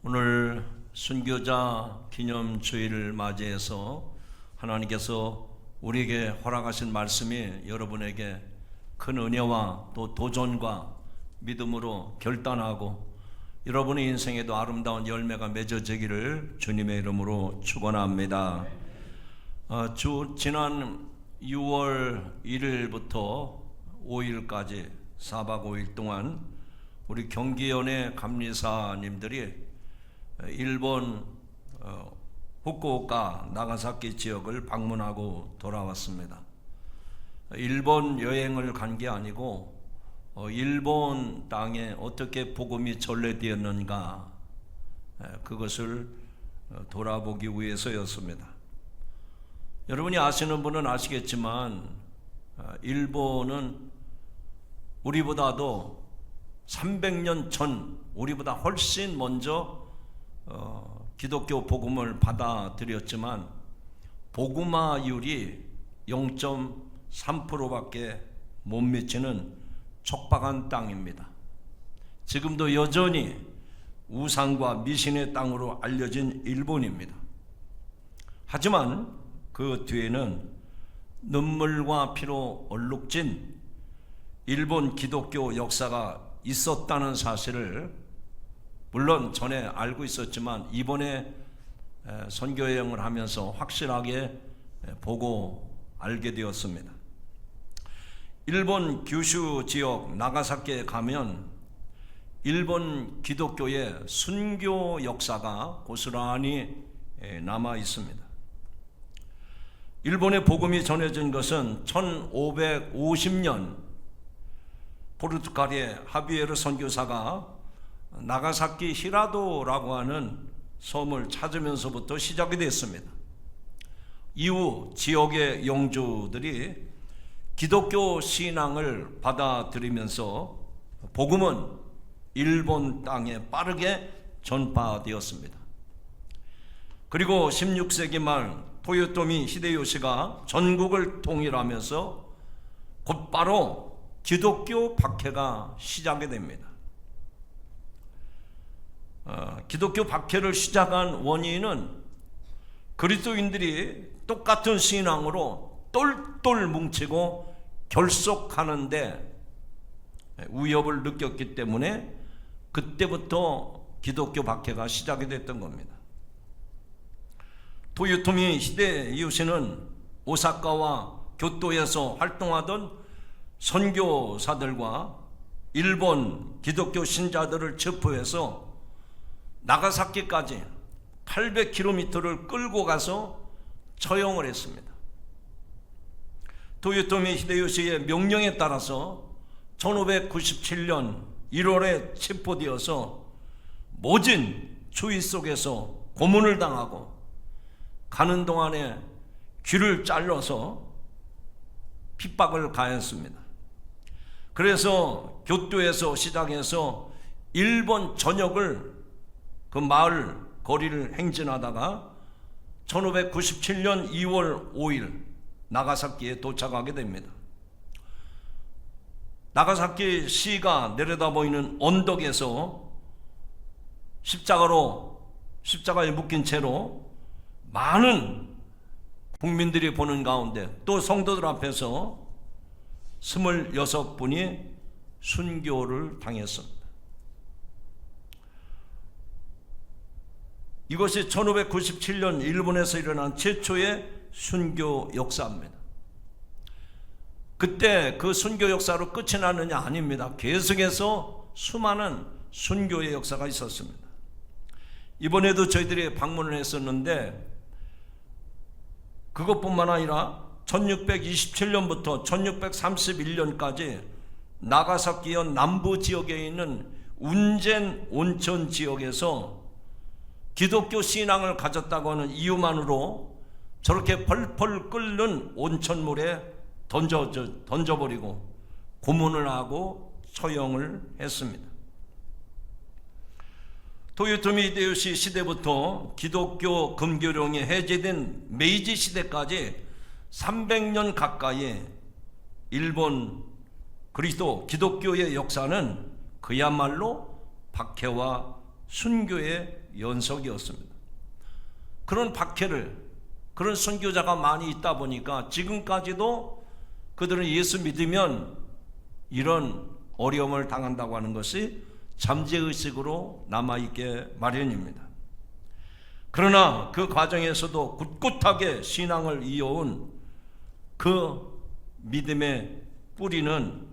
오늘 순교자 기념주일을 맞이해서 하나님께서 우리에게 허락하신 말씀이 여러분에게 큰 은혜와 또 도전과 믿음으로 결단하고 여러분의 인생에도 아름다운 열매가 맺어지기를 주님의 이름으로 축원합니다. 지난 6월 1일부터 5일까지 4박 5일 동안 우리 경기연의 감리사님들이 일본 후쿠오카 나가사키 지역을 방문하고 돌아왔습니다. 일본 여행을 간 게 아니고 일본 땅에 어떻게 복음이 전래되었는가 그것을 돌아보기 위해서였습니다. 여러분이 아시는 분은 아시겠지만 일본은 우리보다도 300년 전 우리보다 훨씬 먼저 기독교 복음을 받아들였지만 복음화율이 0.3%밖에 못 미치는 척박한 땅입니다. 지금도 여전히 우상과 미신의 땅으로 알려진 일본입니다. 하지만 그 뒤에는 눈물과 피로 얼룩진 일본 기독교 역사가 있었다는 사실을 물론 전에 알고 있었지만 이번에 선교여행을 하면서 확실하게 보고 알게 되었습니다. 일본 규슈 지역 나가사키에 가면 일본 기독교의 순교 역사가 고스란히 남아 있습니다. 일본의 복음이 전해진 것은 1550년 포르투갈의 하비에르 선교사가 나가사키 히라도라고 하는 섬을 찾으면서부터 시작이 됐습니다. 이후 지역의 영주들이 기독교 신앙을 받아들이면서 복음은 일본 땅에 빠르게 전파되었습니다. 그리고 16세기 말 토요토미 히데요시가 전국을 통일하면서 곧바로 기독교 박해가 시작이 됩니다. 기독교 박해를 시작한 원인은 그리스도인들이 똑같은 신앙으로 똘똘 뭉치고 결속하는데 위협을 느꼈기 때문에 그때부터 기독교 박해가 시작이 됐던 겁니다. 토요토미 히데요시는 오사카와 교토에서 활동하던 선교사들과 일본 기독교 신자들을 체포해서 나가사키까지 800km를 끌고 가서 처형을 했습니다. 토요토미 히데요시의 명령에 따라서 1597년 1월에 체포되어서 모진 추위 속에서 고문을 당하고 가는 동안에 귀를 잘라서 핍박을 가했습니다. 그래서 교토에서 시작해서 일본 전역을 그 마을 거리를 행진하다가 1597년 2월 5일 나가사키에 도착하게 됩니다. 나가사키 시가 내려다 보이는 언덕에서 십자가에 묶인 채로 많은 국민들이 보는 가운데 또 성도들 앞에서 26분이 순교를 당했습니다. 이것이 1597년 일본에서 일어난 최초의 순교 역사입니다. 그때 그 순교 역사로 끝이 나느냐? 아닙니다. 계속해서 수많은 순교의 역사가 있었습니다. 이번에도 저희들이 방문을 했었는데 그것뿐만 아니라 1627년부터 1631년까지 나가사키현 남부 지역에 있는 운젠 온천 지역에서 기독교 신앙을 가졌다고 하는 이유만으로 저렇게 펄펄 끓는 온천물에 던져버리고 고문을 하고 처형을 했습니다. 토요토미 히데요시 시대부터 기독교 금교령이 해제된 메이지 시대까지 300년 가까이 일본 기독교의 역사는 그야말로 박해와 순교의 연속이었습니다. 그런 박해를, 그런 선교자가 많이 있다 보니까 지금까지도 그들은 예수 믿으면 이런 어려움을 당한다고 하는 것이 잠재의식으로 남아있게 마련입니다. 그러나 그 과정에서도 굳굳하게 신앙을 이어온 그 믿음의 뿌리는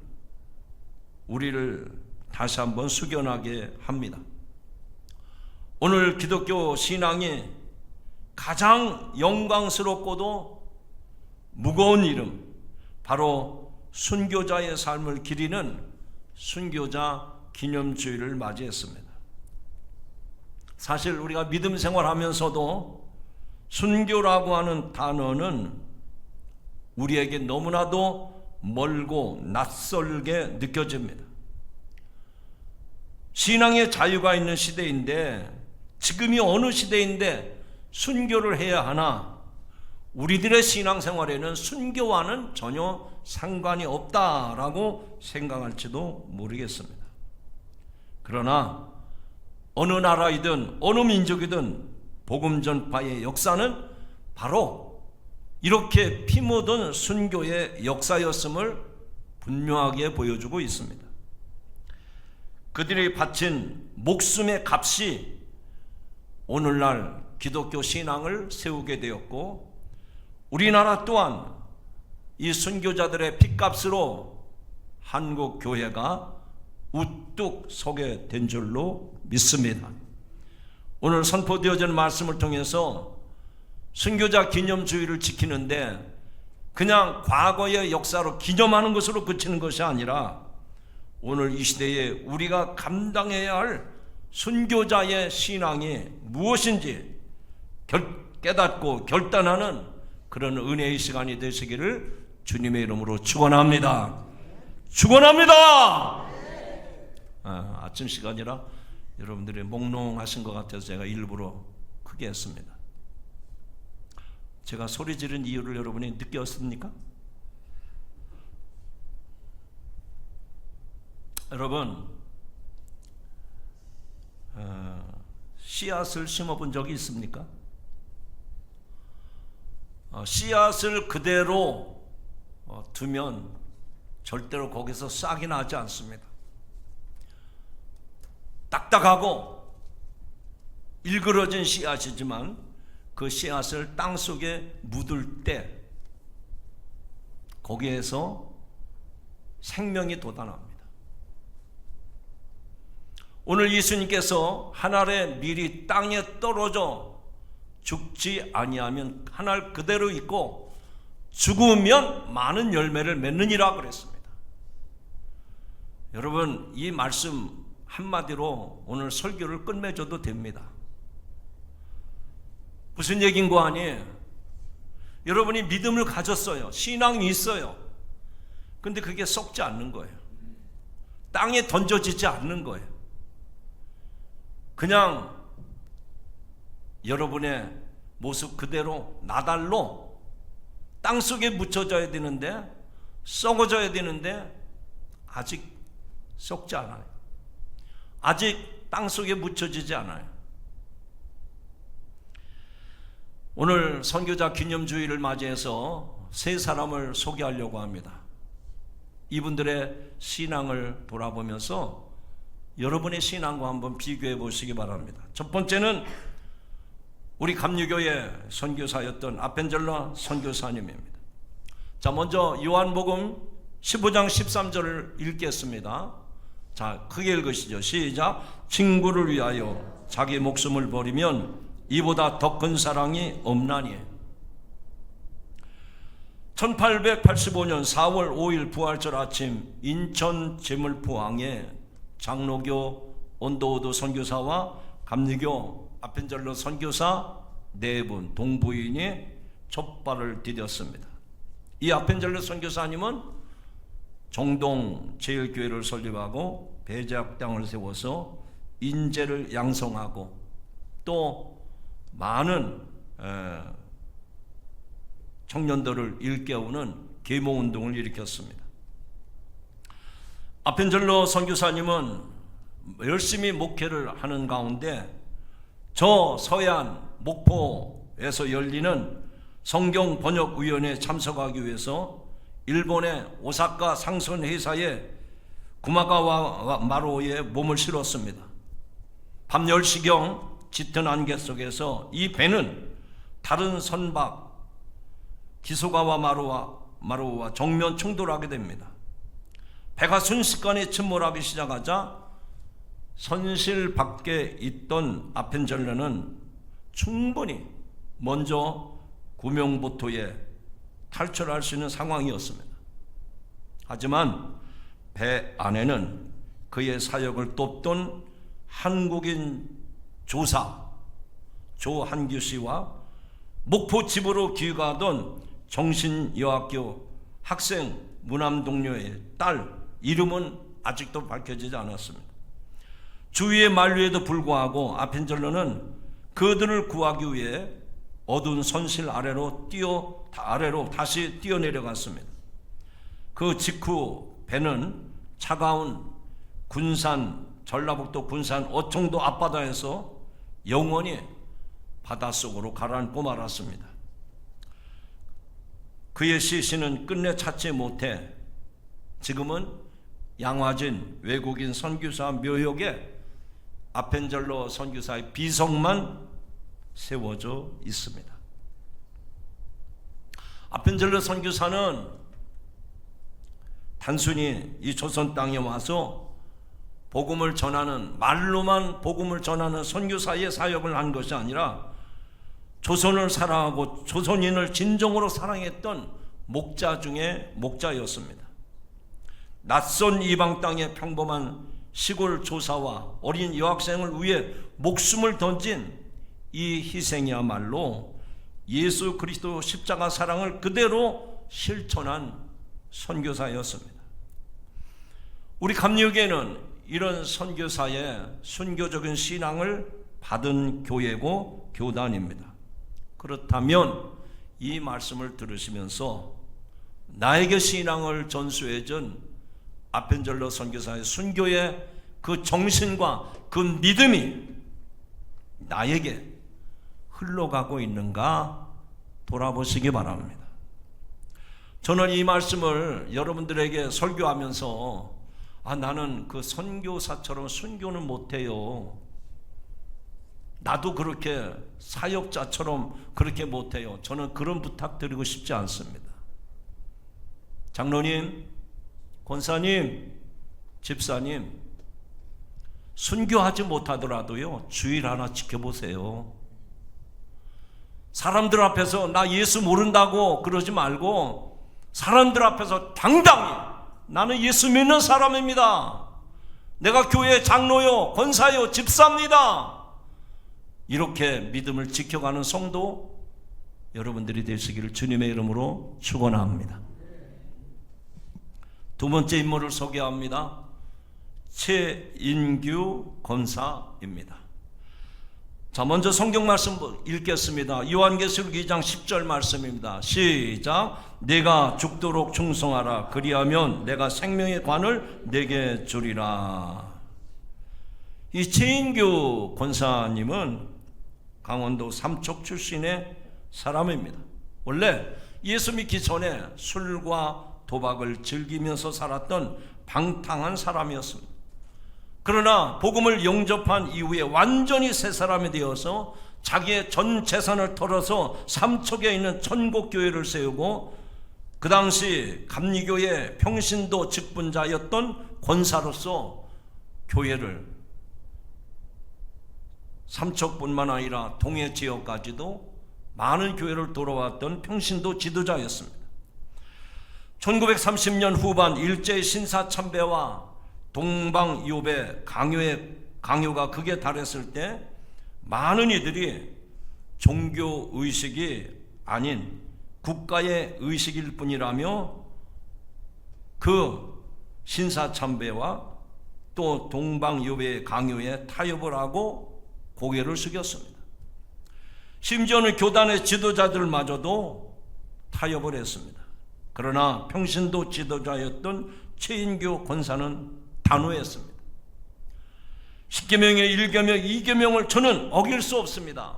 우리를 다시 한번 숙연하게 합니다. 오늘 기독교 신앙이 가장 영광스럽고도 무거운 이름, 바로 순교자의 삶을 기리는 순교자 기념주일을 맞이했습니다. 사실 우리가 믿음 생활하면서도 순교라고 하는 단어는 우리에게 너무나도 멀고 낯설게 느껴집니다. 신앙의 자유가 있는 시대인데, 지금이 어느 시대인데 순교를 해야 하나? 우리들의 신앙생활에는 순교와는 전혀 상관이 없다라고 생각할지도 모르겠습니다. 그러나 어느 나라이든 어느 민족이든 복음 전파의 역사는 바로 이렇게 피 묻은 순교의 역사였음을 분명하게 보여주고 있습니다. 그들이 바친 목숨의 값이 오늘날 기독교 신앙을 세우게 되었고, 우리나라 또한 이 순교자들의 핏값으로 한국 교회가 우뚝 서게 된 줄로 믿습니다. 오늘 선포되어진 말씀을 통해서 순교자 기념주의를 지키는데 그냥 과거의 역사로 기념하는 것으로 그치는 것이 아니라 오늘 이 시대에 우리가 감당해야 할 순교자의 신앙이 무엇인지 깨닫고 결단하는 그런 은혜의 시간이 되시기를 주님의 이름으로 축원합니다. 축원합니다. 아침 시간이라 여러분들이 몽롱하신 것 같아서 제가 일부러 크게 했습니다. 제가 소리 지른 이유를 여러분이 느꼈습니까? 여러분, 씨앗을 심어본 적이 있습니까? 씨앗을 그대로 두면 절대로 거기서 싹이 나지 않습니다. 딱딱하고 일그러진 씨앗이지만 그 씨앗을 땅속에 묻을 때 거기에서 생명이 돋아납니다. 오늘 예수님께서 한 알의 밀이 땅에 떨어져 죽지 아니하면 한 알 그대로 있고 죽으면 많은 열매를 맺느니라 그랬습니다. 여러분, 이 말씀 한마디로 오늘 설교를 끝맺어도 됩니다. 무슨 얘기인 거 아니에요? 여러분이 믿음을 가졌어요. 신앙이 있어요. 근데 그게 썩지 않는 거예요. 땅에 던져지지 않는 거예요. 그냥 여러분의 모습 그대로 나달로 땅속에 묻혀져야 되는데, 썩어져야 되는데 아직 썩지 않아요. 아직 땅속에 묻혀지지 않아요. 오늘 선교자 기념주의를 맞이해서 세 사람을 소개하려고 합니다. 이분들의 신앙을 돌아보면서 여러분의 신앙과 한번 비교해 보시기 바랍니다. 첫 번째는 우리 감리교의 선교사였던 아펜젤라 선교사님입니다. 자, 먼저 요한복음 15장 13절을 읽겠습니다. 자, 크게 읽으시죠. 시작. 친구를 위하여 자기 목숨을 버리면 이보다 더 큰 사랑이 없나니. 1885년 4월 5일 부활절 아침 인천 제물포항에 장로교 온도우드 선교사와 감리교 아펜젤러 선교사 네 분 동부인이 촛발을 디뎠습니다. 이 아펜젤러 선교사님은 정동 제일교회를 설립하고 배제학당을 세워서 인재를 양성하고 또 많은 청년들을 일깨우는 계몽운동을 일으켰습니다. 아펜젤러 선교사님은 열심히 목회를 하는 가운데 저 서해안 목포에서 열리는 성경 번역위원회에 참석하기 위해서 일본의 오사카 상선 회사의 구마가와 마루에 몸을 실었습니다. 밤 10시경 짙은 안개 속에서 이 배는 다른 선박 기소가와 마루와 정면 충돌하게 됩니다. 배가 순식간에 침몰하기 시작하자 선실 밖에 있던 아펜젤러는 충분히 먼저 구명보트에 탈출할 수 있는 상황이었습니다. 하지만 배 안에는 그의 사역을 돕던 한국인 조사 조한규 씨와 목포 집으로 귀가하던 정신여학교 학생 무남 동료의 딸 이름은 아직도 밝혀지지 않았습니다. 주위의 만류에도 불구하고 아펜젤러는 그들을 구하기 위해 어두운 선실 아래로 다시 뛰어내려갔습니다. 그 직후 배는 차가운 전라북도 군산 어청도 앞바다에서 영원히 바닷속으로 가라앉고 말았습니다. 그의 시신은 끝내 찾지 못해 지금은 양화진 외국인 선교사 묘역에 아펜젤러 선교사의 비석만 세워져 있습니다. 아펜젤러 선교사는 단순히 이 조선 땅에 와서 복음을 전하는, 말로만 복음을 전하는 선교사의 사역을 한 것이 아니라 조선을 사랑하고 조선인을 진정으로 사랑했던 목자 중에 목자였습니다. 낯선 이방 땅의 평범한 시골 조사와 어린 여학생을 위해 목숨을 던진 이 희생이야말로 예수 그리스도 십자가 사랑을 그대로 실천한 선교사였습니다. 우리 감리교회는 이런 선교사의 순교적인 신앙을 받은 교회고 교단입니다. 그렇다면 이 말씀을 들으시면서 나에게 신앙을 전수해준 아펜젤러 선교사의 순교의 그 정신과 그 믿음이 나에게 흘러가고 있는가 돌아보시기 바랍니다. 저는 이 말씀을 여러분들에게 설교하면서 나는 그 선교사처럼 순교는 못해요. 나도 그렇게 사역자처럼 그렇게 못해요. 저는 그런 부탁 드리고 싶지 않습니다. 장로님, 권사님, 집사님, 순교하지 못하더라도요, 주일 하나 지켜보세요. 사람들 앞에서 나 예수 모른다고 그러지 말고 사람들 앞에서 당당히 나는 예수 믿는 사람입니다. 내가 교회 장로요, 권사요, 집사입니다. 이렇게 믿음을 지켜가는 성도 여러분들이 되시기를 주님의 이름으로 축원합니다. 두 번째 인물을 소개합니다. 최인규 권사입니다. 자, 먼저 성경 말씀 읽겠습니다. 요한계시록 2장 10절 말씀입니다. 시작. 내가 죽도록 충성하라. 그리하면 내가 생명의 관을 내게 주리라. 이 최인규 권사님은 강원도 삼척 출신의 사람입니다. 원래 예수 믿기 전에 술과 도박을 즐기면서 살았던 방탕한 사람이었습니다. 그러나 복음을 영접한 이후에 완전히 새 사람이 되어서 자기의 전 재산을 털어서 삼척에 있는 천국교회를 세우고 그 당시 감리교회 평신도 직분자였던 권사로서 교회를 삼척뿐만 아니라 동해 지역까지도 많은 교회를 돌아왔던 평신도 지도자였습니다. 1930년 후반 일제 신사참배와 동방요배 강요가 극에 달했을 때 많은 이들이 종교의식이 아닌 국가의 의식일 뿐이라며 그 신사참배와 또 동방요배 강요에 타협을 하고 고개를 숙였습니다. 심지어는 교단의 지도자들마저도 타협을 했습니다. 그러나 평신도 지도자였던 최인규 권사는 단호했습니다. 십계명의 1계명, 2계명을 저는 어길 수 없습니다.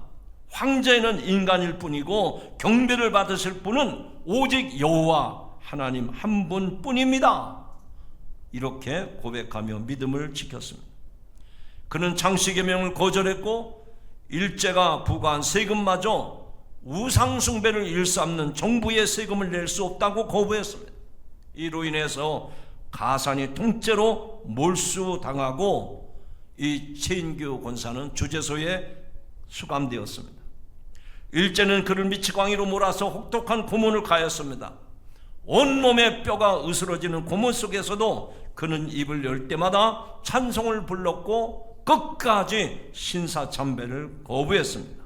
황제는 인간일 뿐이고 경배를 받으실 분은 오직 여호와 하나님 한 분뿐입니다. 이렇게 고백하며 믿음을 지켰습니다. 그는 창시계명을 거절했고 일제가 부과한 세금마저 우상 숭배를 일삼는 정부의 세금을 낼 수 없다고 거부했습니다. 이로 인해서 가산이 통째로 몰수당하고 이 최인규 권사는 주재소에 수감되었습니다. 일제는 그를 미치광이로 몰아서 혹독한 고문을 가했습니다. 온몸의 뼈가 으스러지는 고문 속에서도 그는 입을 열 때마다 찬송을 불렀고 끝까지 신사참배를 거부했습니다.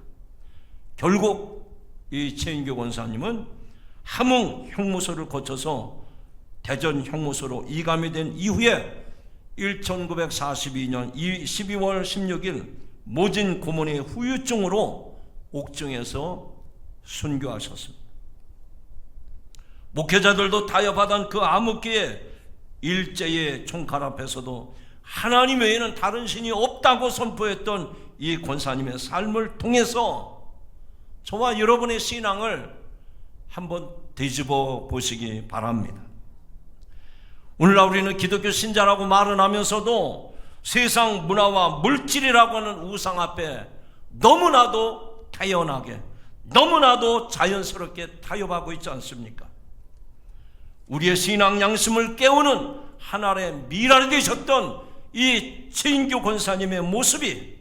결국 이 최인규 권사님은 함흥 형무소를 거쳐서 대전 형무소로 이감이 된 이후에 1942년 12월 16일 모진 고문의 후유증으로 옥중에서 순교하셨습니다. 목회자들도 타협하던 그 암흑기에 일제의 총칼 앞에서도 하나님 외에는 다른 신이 없다고 선포했던 이 권사님의 삶을 통해서 저와 여러분의 신앙을 한번 뒤집어 보시기 바랍니다. 오늘날 우리는 기독교 신자라고 말은 하면서도 세상 문화와 물질이라고 하는 우상 앞에 너무나도 태연하게, 너무나도 자연스럽게 타협하고 있지 않습니까? 우리의 신앙 양심을 깨우는 하나의 미랄이 되셨던 이 최인규 권사님의 모습이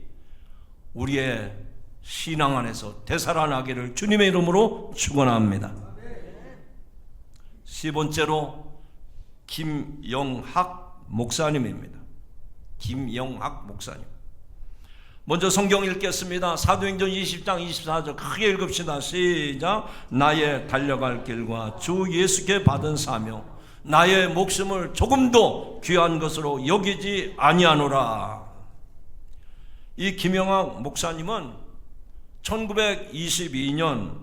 우리의 신앙 안에서 되살아나기를 주님의 이름으로 축원합니다. 10번째로 김영학 목사님입니다. 김영학 목사님. 먼저 성경 읽겠습니다. 사도행전 20장 24절 크게 읽읍시다. 시작. 나의 달려갈 길과 주 예수께 받은 사명, 나의 목숨을 조금도 귀한 것으로 여기지 아니하노라. 이 김영학 목사님은 1922년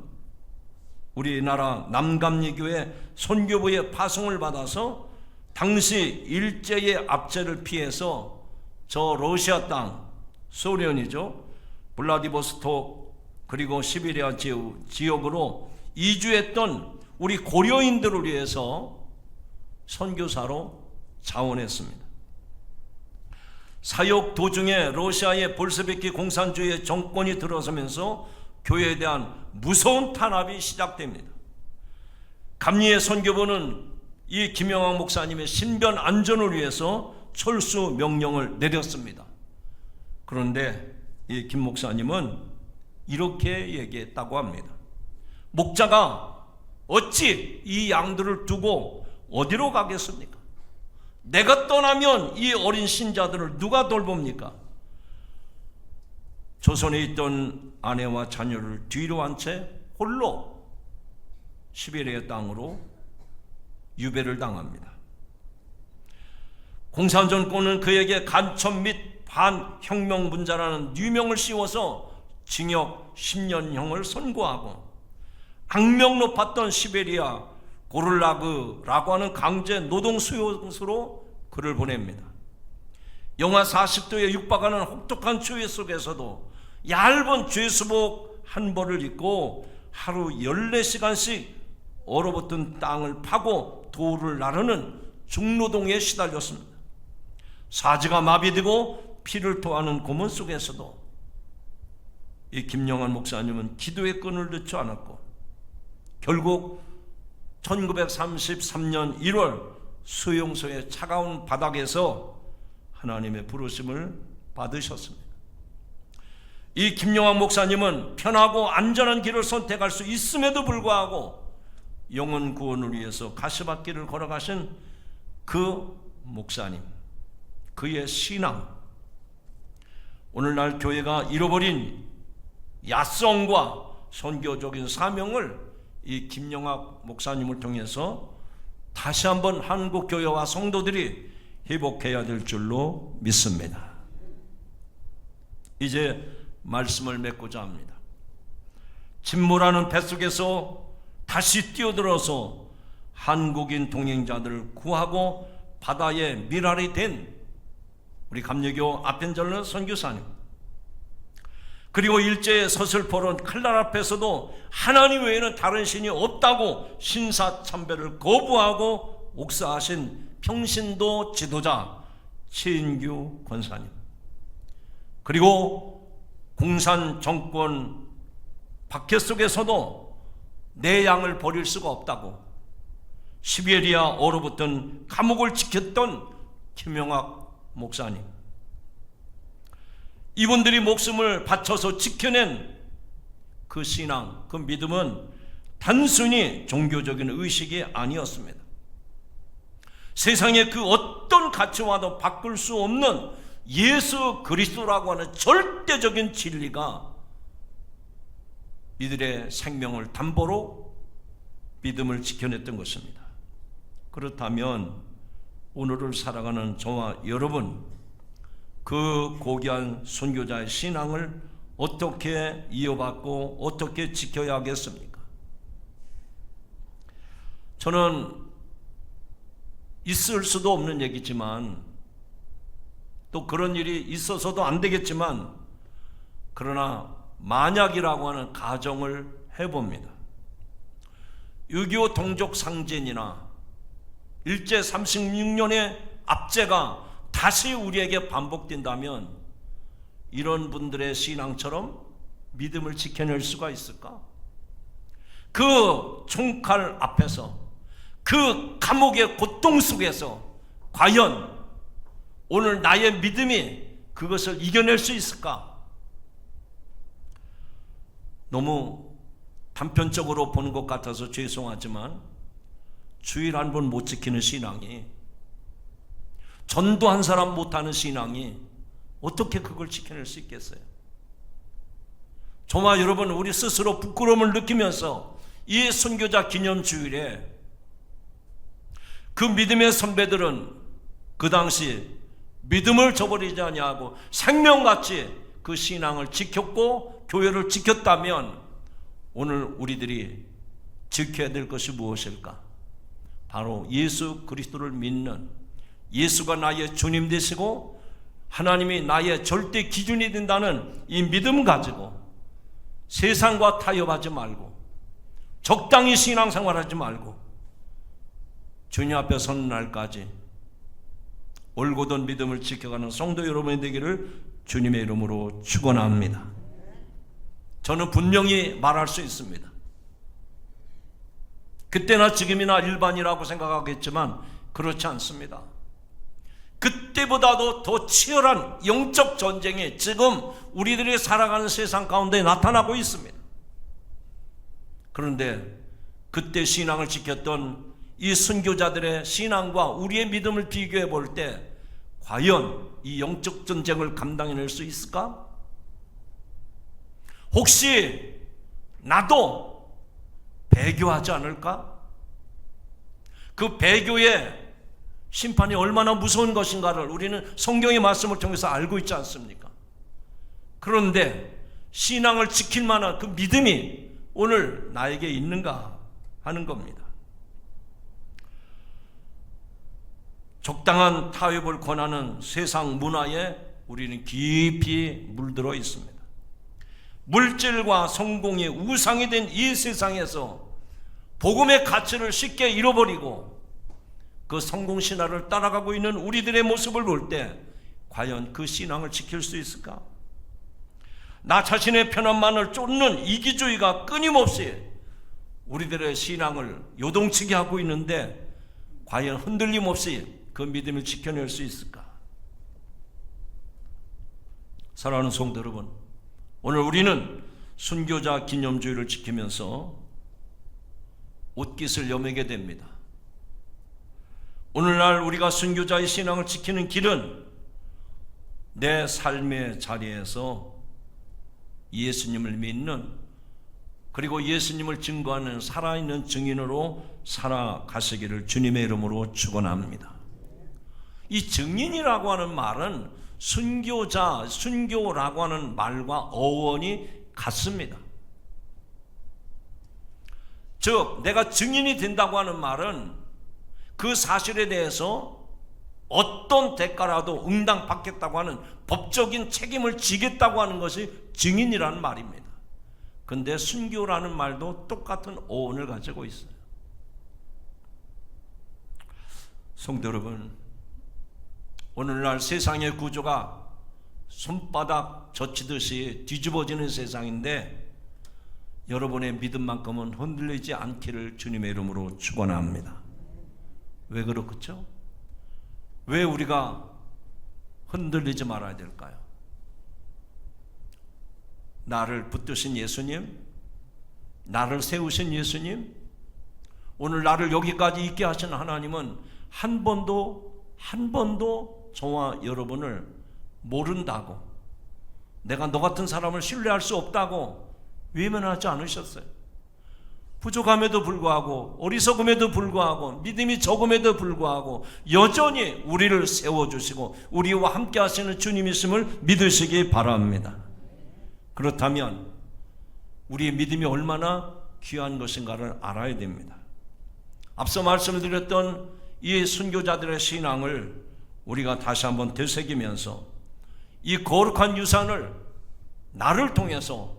우리나라 남감리교회 선교부의 파송을 받아서 당시 일제의 압제를 피해서 저 러시아 땅, 소련이죠, 블라디보스톡 그리고 시베리아 지역으로 이주했던 우리 고려인들을 위해서 선교사로 자원했습니다. 사역 도중에 러시아의 볼셰비키 공산주의 정권이 들어서면서 교회에 대한 무서운 탄압이 시작됩니다. 감리의 선교부는 이 김영학 목사님의 신변 안전을 위해서 철수 명령을 내렸습니다. 그런데 이 김 목사님은 이렇게 얘기했다고 합니다. 목자가 어찌 이 양들을 두고 어디로 가겠습니까? 내가 떠나면 이 어린 신자들을 누가 돌봅니까? 조선에 있던 아내와 자녀를 뒤로 한 채 홀로 시베리아 땅으로 유배를 당합니다. 공산정권은 그에게 간첩 및 반혁명분자라는 뉘명을 씌워서 징역 10년형을 선고하고 악명 높았던 시베리아 고를라그라고 하는 강제 노동 수용소로 그를 보냅니다. 영하 40도에 육박하는 혹독한 추위 속에서도 얇은 죄수복 한 벌을 입고 하루 14시간씩 얼어붙은 땅을 파고 돌을 나르는 중노동에 시달렸습니다. 사지가 마비되고 피를 토하는 고문 속에서도 이 김영학 목사님은 기도의 끈을 놓지 않았고 결국 1933년 1월 수용소의 차가운 바닥에서 하나님의 부르심을 받으셨습니다. 이 김영학 목사님은 편하고 안전한 길을 선택할 수 있음에도 불구하고 영혼 구원을 위해서 가시밭길을 걸어가신 그 목사님, 그의 신앙, 오늘날 교회가 잃어버린 야성과 선교적인 사명을 이 김영학 목사님을 통해서 다시 한번 한국 교회와 성도들이 회복해야 될 줄로 믿습니다. 이제 말씀을 맺고자 합니다. 침몰하는 뱃속에서 다시 뛰어들어서 한국인 동행자들을 구하고 바다의 미랄이 된 우리 감리교 아펜젤러 선교사님, 그리고 일제의 서슬포론 칼날 앞에서도 하나님 외에는 다른 신이 없다고 신사참배를 거부하고 옥사하신 평신도 지도자 최인규 권사님, 그리고 공산 정권 박해 속에서도 내 양을 버릴 수가 없다고 시베리아 얼어붙은 감옥을 지켰던 김영학 목사님, 이분들이 목숨을 바쳐서 지켜낸 그 신앙, 그 믿음은 단순히 종교적인 의식이 아니었습니다. 세상의 그 어떤 가치와도 바꿀 수 없는 예수 그리스도라고 하는 절대적인 진리가 이들의 생명을 담보로 믿음을 지켜냈던 것입니다. 그렇다면 오늘을 살아가는 저와 여러분, 그 고귀한 선교자의 신앙을 어떻게 이어받고 어떻게 지켜야 하겠습니까? 저는 있을 수도 없는 얘기지만, 또 그런 일이 있어서도 안 되겠지만, 그러나 만약이라고 하는 가정을 해봅니다. 6.25 동족상진이나 일제 36년의 압제가 다시 우리에게 반복된다면 이런 분들의 신앙처럼 믿음을 지켜낼 수가 있을까? 그 총칼 앞에서, 그 감옥의 고통 속에서 과연 오늘 나의 믿음이 그것을 이겨낼 수 있을까? 너무 단편적으로 보는 것 같아서 죄송하지만 주일 한 번 못 지키는 신앙이, 전도 한 사람 못하는 신앙이 어떻게 그걸 지켜낼 수 있겠어요? 저와 여러분, 우리 스스로 부끄러움을 느끼면서 이 선교자 기념주일에 그 믿음의 선배들은 그 당시 믿음을 저버리지 아니하고 생명같이 그 신앙을 지켰고 교회를 지켰다면 오늘 우리들이 지켜야 될 것이 무엇일까? 바로 예수 그리스도를 믿는, 예수가 나의 주님 되시고 하나님이 나의 절대 기준이 된다는 이 믿음 가지고 세상과 타협하지 말고 적당히 신앙생활하지 말고 주님 앞에 서는 날까지 올곧은 믿음을 지켜가는 성도 여러분이 되기를 주님의 이름으로 축원합니다. 저는 분명히 말할 수 있습니다. 그때나 지금이나 일반이라고 생각하겠지만 그렇지 않습니다. 그때보다도 더 치열한 영적 전쟁이 지금 우리들이 살아가는 세상 가운데 나타나고 있습니다. 그런데 그때 신앙을 지켰던 이 선교자들의 신앙과 우리의 믿음을 비교해 볼 때 과연 이 영적 전쟁을 감당해낼 수 있을까? 혹시 나도 배교하지 않을까? 그 배교의 심판이 얼마나 무서운 것인가를 우리는 성경의 말씀을 통해서 알고 있지 않습니까? 그런데 신앙을 지킬 만한 그 믿음이 오늘 나에게 있는가 하는 겁니다. 적당한 타협을 권하는 세상 문화에 우리는 깊이 물들어 있습니다. 물질과 성공이 우상이 된 이 세상에서 복음의 가치를 쉽게 잃어버리고 그 성공 신화를 따라가고 있는 우리들의 모습을 볼 때 과연 그 신앙을 지킬 수 있을까? 나 자신의 편안만을 쫓는 이기주의가 끊임없이 우리들의 신앙을 요동치게 하고 있는데 과연 흔들림 없이 그 믿음을 지켜낼 수 있을까? 사랑하는 성도 여러분, 오늘 우리는 순교자 기념주의를 지키면서 옷깃을 여매게 됩니다. 오늘날 우리가 순교자의 신앙을 지키는 길은 내 삶의 자리에서 예수님을 믿는, 그리고 예수님을 증거하는 살아있는 증인으로 살아가시기를 주님의 이름으로 축원합니다. 이 증인이라고 하는 말은 순교자, 순교라고 하는 말과 어원이 같습니다. 즉 내가 증인이 된다고 하는 말은 그 사실에 대해서 어떤 대가라도 응당받겠다고 하는 법적인 책임을 지겠다고 하는 것이 증인이라는 말입니다. 근데 순교라는 말도 똑같은 어원을 가지고 있어요. 성도 여러분, 오늘날 세상의 구조가 손바닥 젖히듯이 뒤집어지는 세상인데 여러분의 믿음만큼은 흔들리지 않기를 주님의 이름으로 축원합니다. 왜 그렇겠죠? 왜 우리가 흔들리지 말아야 될까요? 나를 붙드신 예수님, 나를 세우신 예수님, 오늘 나를 여기까지 있게 하신 하나님은 한 번도 저와 여러분을 모른다고, 내가 너 같은 사람을 신뢰할 수 없다고 외면하지 않으셨어요. 부족함에도 불구하고, 어리석음에도 불구하고, 믿음이 적음에도 불구하고 여전히 우리를 세워주시고 우리와 함께 하시는 주님이심을 믿으시기 바랍니다. 그렇다면 우리의 믿음이 얼마나 귀한 것인가를 알아야 됩니다. 앞서 말씀을 드렸던 이 순교자들의 신앙을 우리가 다시 한번 되새기면서 이 거룩한 유산을 나를 통해서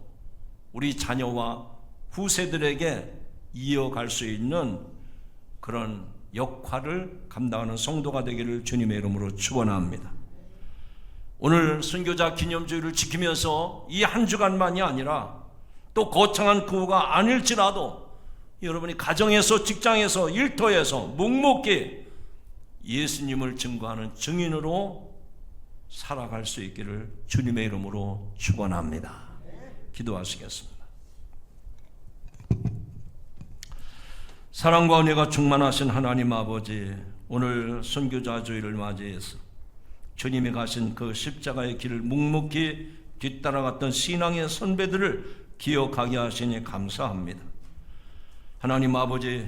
우리 자녀와 후세들에게 이어갈 수 있는 그런 역할을 감당하는 성도가 되기를 주님의 이름으로 축원합니다. 오늘 순교자 기념주일을 지키면서 이 한 주간만이 아니라 또 거창한 구호가 아닐지라도 여러분이 가정에서, 직장에서, 일터에서 묵묵히 예수님을 증거하는 증인으로 살아갈 수 있기를 주님의 이름으로 축원합니다. 기도하시겠습니다. 사랑과 은혜가 충만하신 하나님 아버지, 오늘 순교자 주일을 맞이해서 주님이 가신 그 십자가의 길을 묵묵히 뒤따라갔던 신앙의 선배들을 기억하게 하시니 감사합니다. 하나님 아버지,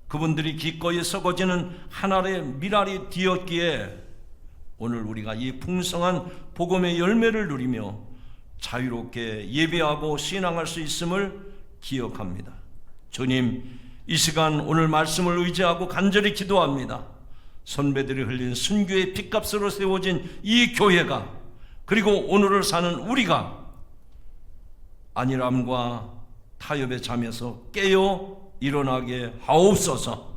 그분들이 기꺼이 썩어지는 한 알의 밀알이 되었기에 오늘 우리가 이 풍성한 복음의 열매를 누리며 자유롭게 예배하고 신앙할 수 있음을 기억합니다. 주님, 이 시간 오늘 말씀을 의지하고 간절히 기도합니다. 선배들이 흘린 순교의 핏값으로 세워진 이 교회가, 그리고 오늘을 사는 우리가 안일함과 타협의 잠에서 깨어 일어나게 하옵소서.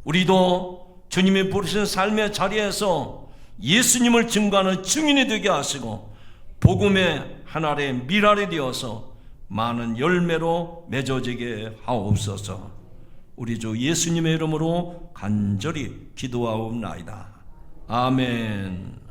우리도 주님이 부르신 삶의 자리에서 예수님을 증거하는 증인이 되게 하시고 복음의 한 알의 밀알이 되어서 많은 열매로 맺어지게 하옵소서. 우리 주 예수님의 이름으로 간절히 기도하옵나이다. 아멘.